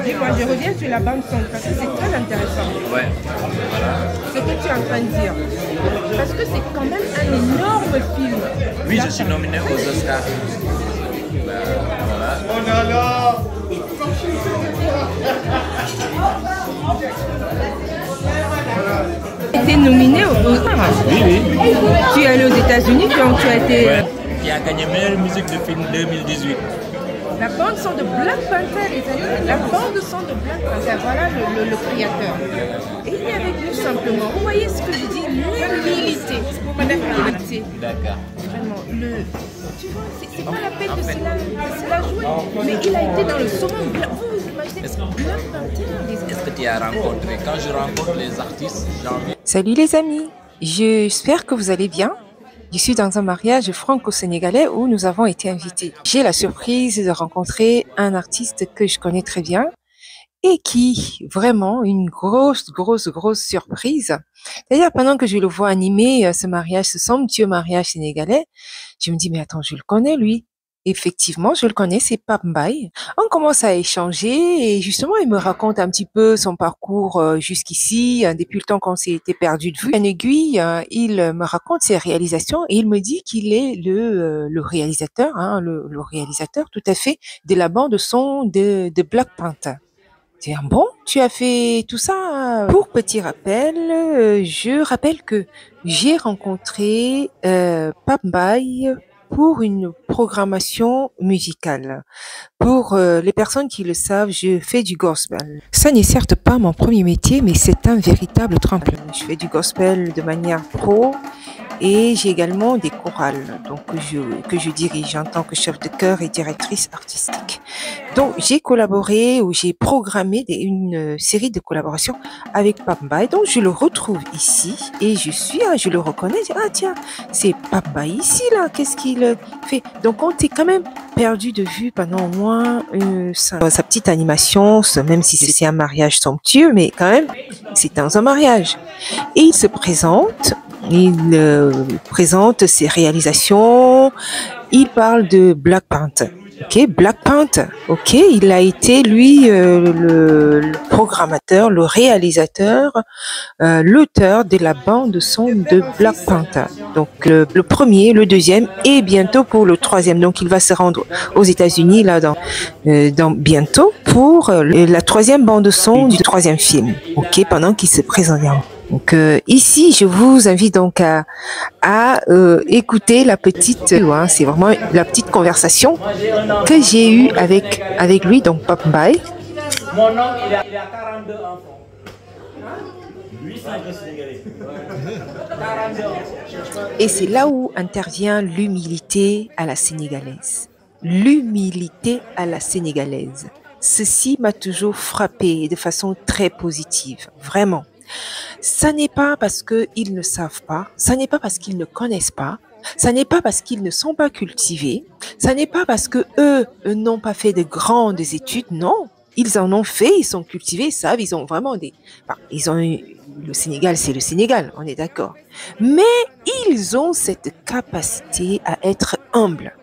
Dis-moi, je reviens sur la bande son parce que c'est très intéressant. Ouais, voilà. Ce que tu es en train de dire. Parce que c'est quand même un énorme film. Oui, je suis nominé aux Oscars. Voilà. Oh là là. Tu as été nominé aux Oscars. Oui, oui. Tu es allé aux États-Unis, donc tu as été. Ouais. Qui a gagné meilleure musique de film 2018. La bande son de Black Panther, les amis. La bande son de Black Panther, voilà le créateur. Et il est avec nous simplement. Vous voyez ce que je dis, l'humilité. L'humilité. D'accord. Vraiment, tu vois, c'est pas la peine de se la jouer. Mais il a été dans le saumon. Vous imaginez, Black Panther. Est-ce que tu as rencontré, quand je rencontre les artistes, j'ai envie. Salut les amis, j'espère que vous allez bien. Je suis dans un mariage franco-sénégalais où nous avons été invités. J'ai la surprise de rencontrer un artiste que je connais très bien et qui, vraiment, une grosse surprise. D'ailleurs, pendant que je le vois animer ce mariage, ce somptueux mariage sénégalais, je me dis, mais attends, je le connais lui. Effectivement, je le connais, c'est Pape Mbaye. On commence à échanger et justement, il me raconte un petit peu son parcours jusqu'ici, depuis le temps qu'on s'était perdu de vue. En aiguille, il me raconte ses réalisations et il me dit qu'il est le réalisateur, hein, le réalisateur tout à fait de la bande son de Black Panther. C'est bon, tu as fait tout ça. Pour petit rappel, je rappelle que j'ai rencontré Pape Mbaye pour une programmation musicale. Pour les personnes qui le savent, je fais du gospel. Ça n'est certes pas mon premier métier, mais c'est un véritable tremplin. Je fais du gospel de manière pro et j'ai également des chorales donc, que je dirige en tant que chef de chœur et directrice artistique. Donc, j'ai collaboré ou j'ai programmé une série de collaborations avec Pape Mbaye. Donc, je le retrouve ici et je le reconnais. Je dis, ah tiens, c'est Pape Mbaye ici, là. Qu'est-ce qu'il fait? Donc, on t'est quand même perdu de vue pendant au moins sa petite animation, même si c'est un mariage somptueux, mais quand même, c'est dans un mariage. Et il se présente. Il présente ses réalisations. Il parle de Black Panther. Ok, Black Panther. Ok, il a été lui le programmateur, le réalisateur, l'auteur de la bande son de Black Panther. Donc le premier, le deuxième et bientôt pour le troisième. Donc il va se rendre aux États-Unis là dans bientôt pour la troisième bande son du troisième film. Ok, pendant qu'il se présente. Donc ici, je vous invite donc à écouter la petite, c'est vraiment la petite conversation que j'ai eue avec lui, donc Pape Mbaye. Mon oncle, il a 42 enfants. 800 Sénégalais. 42 enfants. Et c'est là où intervient l'humilité à la sénégalaise. L'humilité à la sénégalaise. Ceci m'a toujours frappé de façon très positive, vraiment. Ça n'est pas parce qu'ils ne savent pas, ça n'est pas parce qu'ils ne connaissent pas, ça n'est pas parce qu'ils ne sont pas cultivés, ça n'est pas parce que eux n'ont pas fait de grandes études, non. Ils en ont fait, ils sont cultivés, ils savent, ils ont vraiment le Sénégal, c'est le Sénégal, on est d'accord. Mais ils ont cette capacité à être humbles.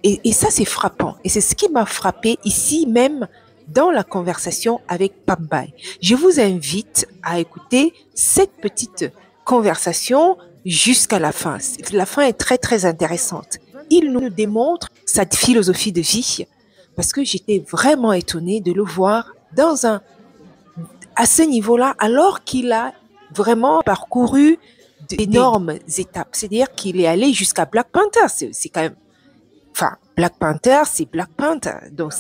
Et ça, c'est frappant. Et c'est ce qui m'a frappé ici même dans la conversation avec Pape Mbaye. Je vous invite à écouter cette petite conversation jusqu'à la fin. La fin est très intéressante. Il nous démontre sa philosophie de vie parce que j'étais vraiment étonnée de le voir à ce niveau-là alors qu'il a vraiment parcouru d'énormes étapes. C'est-à-dire qu'il est allé jusqu'à Black Panther. C'est quand même... Enfin, Black Panther, c'est Black Panther. Donc,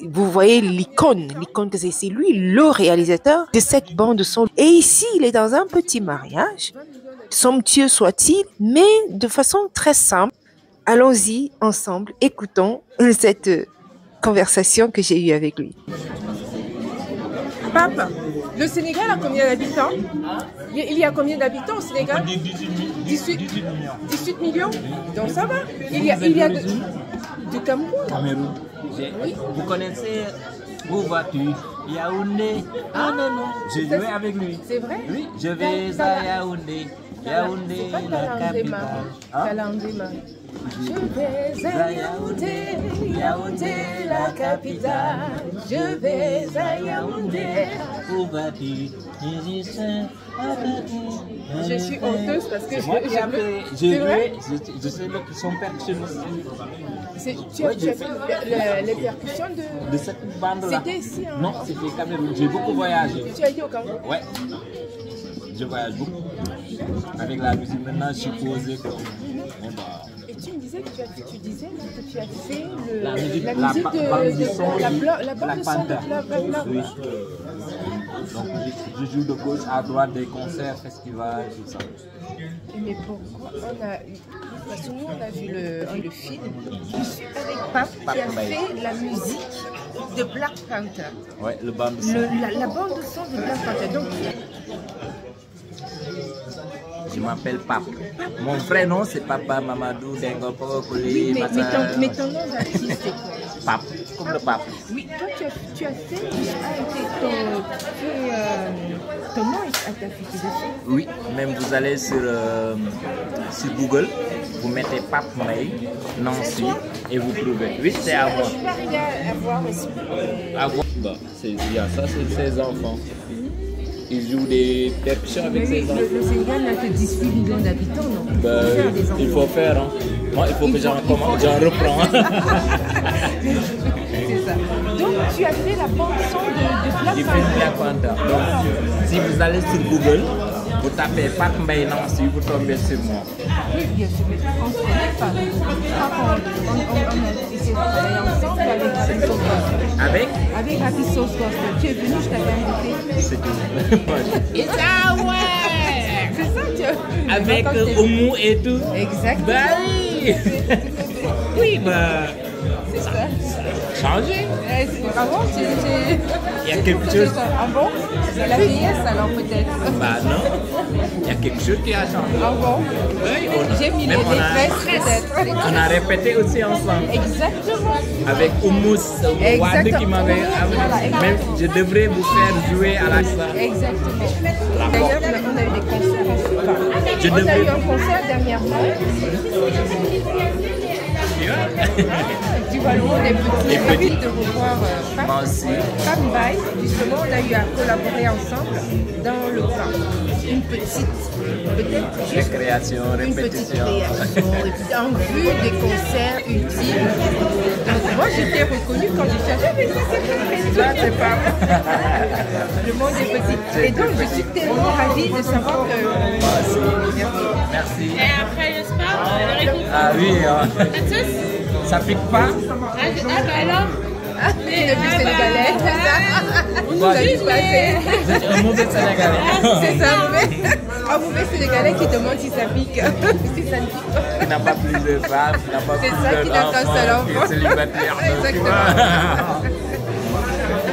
vous voyez l'icône que c'est lui, le réalisateur de cette bande son. Et ici, il est dans un petit mariage, somptueux soit-il, mais de façon très simple. Allons-y ensemble, écoutons cette conversation que j'ai eue avec lui. Pape, le Sénégal a combien d'habitants? Il y a combien d'habitants au Sénégal? 18 millions. Donc ça va. Il y a du Cameroun. Oui. Vous connaissez vos voitures Yaoundé? Ah non, j'ai joué avec lui. C'est vrai? Oui, je vais à Yaoundé. Yaoundé, la capitale. Je vais à Yaoundé, Yaoundé la capitale. Je vais à Yaoundé. Où vas-tu? Je suis honteuse parce que C'est moi qui ai appelé. J'ai vrai? joué, je sais son percussionniste. Tu as fait les percussions De cette bande-là. C'était ici, hein? Non, c'était Cameroun. J'ai beaucoup voyagé. Tu as été au Cameroun? Ouais. Je voyage beaucoup. Avec la musique, maintenant, je suis posé comme. Et tu me disais que tu as fait La musique, la bande de son, la bande de son de Panther. Black. Oui. Donc, je joue de gauche à droite des concerts, festivals, tout ça. Mais pourquoi parce que nous on a vu le film. Je suis avec Pape qui a fait la musique de Black Panther. Ouais, le bande son. La bande de son de Black Panther. Donc, je m'appelle Pape. Mon vrai nom c'est Papa Mamadou Dengopo Koli. oui, mais ton nom d'artiste c'est quoi? Pape, comme le pape. Oui, toi tu as fait, ton nom a été affiché dessus. Oui, même vous allez sur Google, vous mettez Pape May, Nancy, et vous trouvez. Oui, c'est à moi. Je peux arriver à voir aussi. À voir. Bon, il y a ça, c'est ses enfants. Ils jouent des percussions avec ses enfants. Le Sénégal n'a que 18 millions d'habitants, non? Ben, il faut faire, hein. Moi, il faut que j'en reprends. C'est ça. Donc, tu as fait la bande son de Black J'ai fait Black Panther. Donc, si vous allez sur Google, vous tapez Pape Mbaye Nancy, vous tombez sur moi. Oui, bien sûr, mais on ne se connaît pas. On a essayé de travailler ensemble avec Happy Sauce Gospel. Avec Happy Sauce Gospel. Tu es venu, je t'avais invité. C'est tout. Et ça, ouais! C'est ça, tu as... Avec Oumou et tout. Exactement. Bah oui! Oui, bah... C'est ça. Changé. Ah bon, il y a quelque chose. Ah bon? C'est la vieillesse alors peut-être. Bah non. Il y a quelque chose qui a changé. Ah bon? Oui, j'ai mis les tresses peut-être. On a répété aussi ensemble. Exactement. Avec Oumous Wade qui m'avait amené. Même je devrais vous faire jouer à la salle. Exactement. D'ailleurs, on a eu des concerts ensuite. On a eu un concert dernièrement. Tu vois, le monde est petit. Ravi de revoir Moi aussi. Pape Mbaye, justement, on a eu à collaborer ensemble dans le plan. Une petite, peut-être juste Récréation, une petite répétition. création, en vue des concerts ultimes. Donc moi, j'étais reconnue quand j'ai cherché, mais ça c'est pas le monde est petit. Et donc, je suis tellement ravie de savoir que... Merci. Et après le sport, Ah oui, ça pique pas. bah alors. Le Sénégalais, c'est ça. Bon, Ça dit passer. vous êtes un mauvais Sénégalais. C'est ça, un mauvais Sénégalais qui demande si ça pique. Si ça ne pique pas. Qui n'a pas plus de femmes, qui n'a pas C'est plus ça, qui n'a qu'un seul d'enfants, qui enfant. est célibataire. donc, tu Exactement. vois.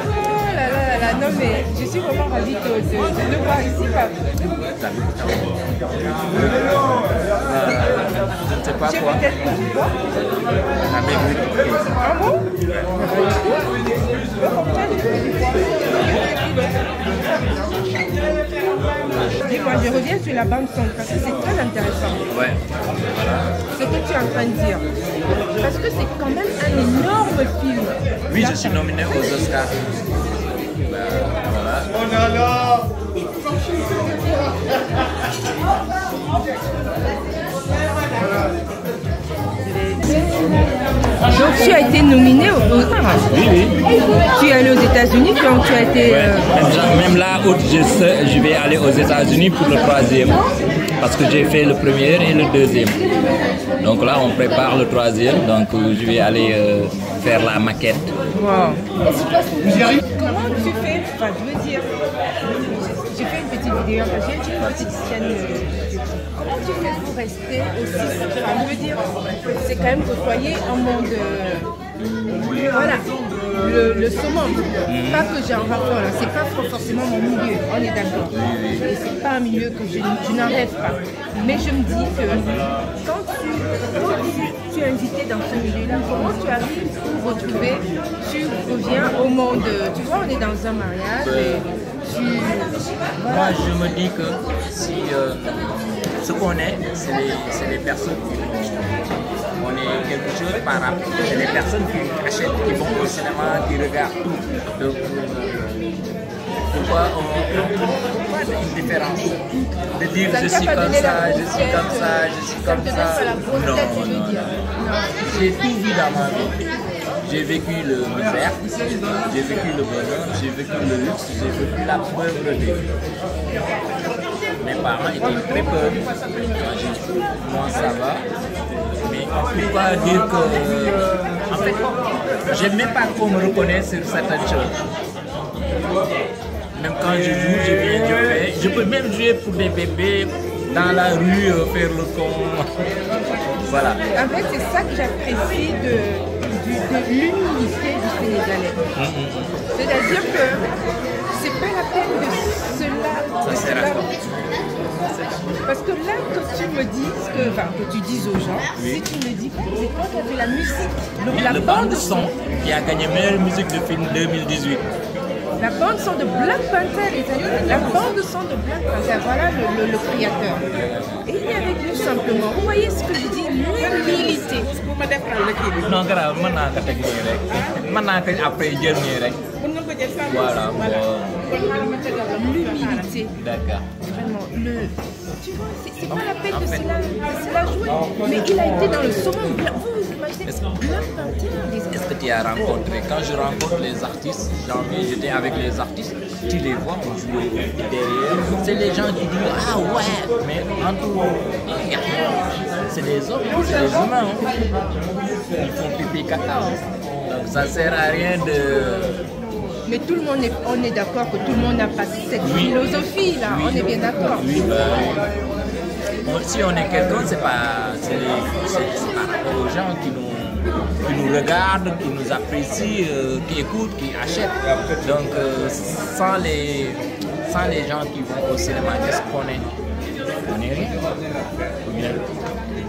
Oh là là là là, non mais je suis vraiment ravie de le voir ici. Je ne sais pas J'ai quoi. peut-être que tu vois. La maigri. Ah bon? Dis-moi, je reviens sur la bande son parce que c'est très intéressant. Ouais. Ce que tu es en train de dire. Parce que c'est quand même un énorme film. Oui, je suis nominé aux Oscars. Ben, voilà. Donc tu as été nominé au Oscar. Oui, oui. Tu es allé aux États-Unis, donc tu as été. Ouais. Même là, je vais aller aux États-Unis pour le 3e. Parce que j'ai fait le premier et le 2e. Donc là, on prépare le 3e. Donc je vais aller faire la maquette. Wow. Comment tu fais? Enfin, je veux dire, j'ai fait une petite vidéo, j'ai une petite scène. Comment tu fais pour rester aussi? Enfin, je veux dire, c'est quand même côtoyer un monde. Voilà, le summum. Pas que j'ai un rapport là, c'est pas forcément mon milieu, on est d'accord. Et c'est pas un milieu que je n'en rêve pas. Mais je me dis que quand tu es invité dans ce milieu-là, comment tu arrives pour retrouver, tu reviens au monde, tu vois, on est dans un mariage et tu... Voilà. Moi, je me dis que si ce qu'on est, c'est les personnes qui quelque chose par rapport. C'est les personnes qui achètent, qui vont au cinéma, qui regardent tout. Donc, pourquoi on pas une différence de dire je suis comme ça, je suis comme ça, je suis comme ça. Non, non, non. J'ai tout vu dans ma vie. J'ai vécu le misère, j'ai vécu le bonheur, j'ai vécu le luxe, j'ai vécu la pauvreté. Mes parents étaient très pauvres. Moi ça va. Mais on ne peut pas dire que. En fait, je n'aime pas qu'on me reconnaisse sur certaines choses. Même quand je joue, je viens, je fais. Je peux même jouer pour des bébés dans la rue, faire le con. Voilà. En fait, c'est ça que j'apprécie de l'humilité du Sénégalais. C'est-à-dire que c'est pas la peine de cela. Parce que là, que tu me dises, que tu dises aux gens, si tu me dis que c'est toi qui as fait la musique, La bande son qui a gagné meilleure musique de film 2018. La bande son de Black Panther, les amis, la bande son de Black Panther, voilà le créateur. Et il est avec nous simplement. Vous voyez ce que je dis, l'humilité. Non, grave, maintenant que tu maintenant que après jël nii rek. Voilà. L'humilité. D'accord. Vraiment, tu vois, c'est pas la peine de se la jouer. Mais il a été dans le saumon blanc. Vous imaginez Black Panther. Est-ce que tu as rencontré, quand je rencontre les artistes, j'étais avec les artistes, tu les vois, on joue derrière, c'est les gens qui disent ah ouais, mais en tout, c'est des hommes, c'est des humains, hein. Ils font pipi caca, hein. Donc ça sert à rien de. Mais tout le monde on est d'accord que tout le monde n'a pas cette philosophie là, on est bien d'accord. Oui, si on est quelqu'un, c'est par rapport aux gens qui nous regardent, qui nous apprécient, qui écoutent, qui achètent. Donc sans les gens qui vont au cinéma, qu'est-ce qu'on est? On n'est rien.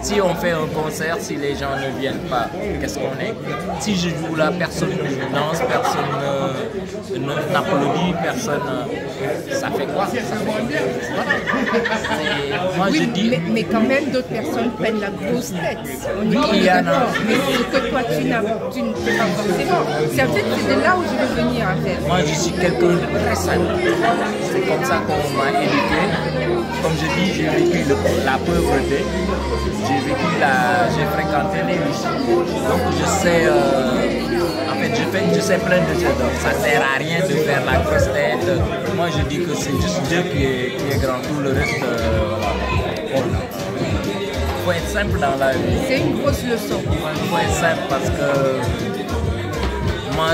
Si on fait un concert, si les gens ne viennent pas, qu'est-ce qu'on est? Si je joue là, personne ne danse, personne n'applaudit, personne. Ça fait quoi? Ça fait... Voilà. Moi oui, je dis. Mais quand même, d'autres personnes prennent la grosse tête. On est d'accord. Mais ce que toi, tu ne fais pas forcément. C'est en fait, c'est de là où je veux venir en fait. Moi, je suis quelqu'un de très simple. C'est comme ça qu'on m'a éduqué. Comme je dis, j'ai vécu la pauvreté. J'ai fréquenté les riches. Donc je sais, en fait, je sais plein de choses. Donc ça sert à rien de faire la grosse tête. Moi je dis que c'est juste Dieu qui est grand. Tout le reste, voilà. Il faut être simple dans la vie. C'est une grosse leçon. Il faut être simple parce que moi,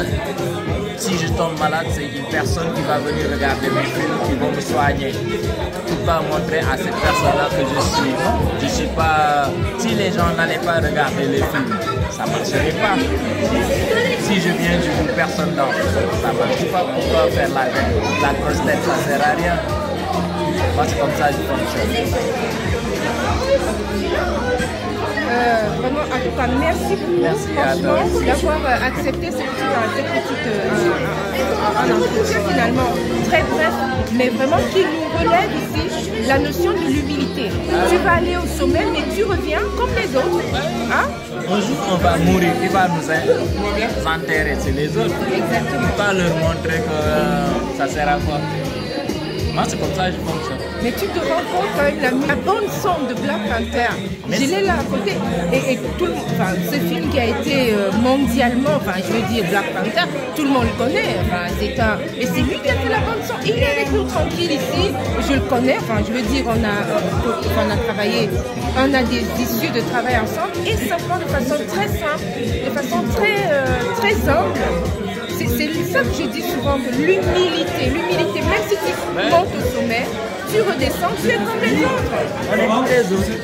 si je tombe malade, c'est une personne qui va venir regarder mes films, qui va me soigner. Je ne peux pas montrer à cette personne-là que je suis. Je suis pas. Si les gens n'allaient pas regarder les films, ça ne marcherait pas. Si je viens, je veux personne dans. Ça ne marche pas. Pourquoi faire la grosse tête? Ça ne sert à rien. Moi, c'est comme ça que je fonctionne. Vraiment, en tout cas, merci beaucoup franchement d'avoir accepté cette petite entretien finalement très bref, mais vraiment qui nous relève ici la notion de l'humilité. Tu vas aller au sommet, mais tu reviens comme les autres. Hein? Un jour, on va mourir, il va nous enterrer, c'est les autres. Exactement. Il ne faut pas leur montrer que ça sert à quoi. Moi, c'est comme ça que je fonctionne. Mais tu te rends compte quand même la bande son de Black Panther. Je l'ai là à côté. Et tout, ce film qui a été mondialement, je veux dire Black Panther, tout le monde le connaît. Et c'est lui qui a fait la bande son. Il est avec nous tranquille ici. Je le connais. Je veux dire, on a travaillé, on a des issues de travail ensemble et ça prend de façon très simple, de façon très humble. C'est ça que je dis souvent, que l'humilité, même si tu montes au sommet, tu redescends, tu es comme les autres. On est comme les autres.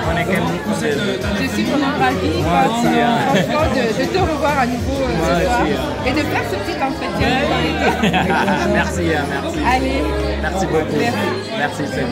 On est comme les autres. Je suis vraiment ravie, franchement, de te revoir à nouveau ce soir et de faire ce petit entretien. Merci, merci. Allez. Merci beaucoup. Merci, c'est bon.